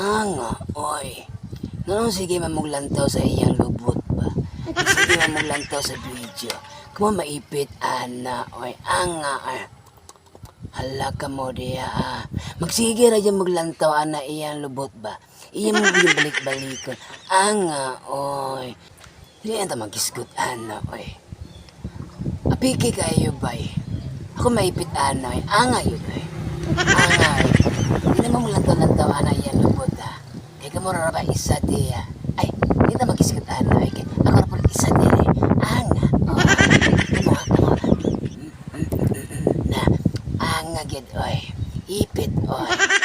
Nga, oy. Nganong sige mamuglantaw sa iyang lubot ba? Sige mamuglantaw sa video. Kamo maipit, ana, oy. Anga, ay. Hala ka mo diya, Magsige ra dyan maglantaw, ana, iyang lubot ba? Iyang mo balik-balikon. Anga, oy. Hindi yan magisgot, ana, oy. Apiki kayo, bay. Ako maipit, ana, oy. Anga yun, oy. Anga, oy. Hindi naman maglantaw-lantaw, ana, iyang lubot, Kaya ka mo ba isa diya? Ay, hindi na magisgot, ana, oy. Ako na po isa diya, Anga, oy. Na, anga, gid, oy. Ipit, oy.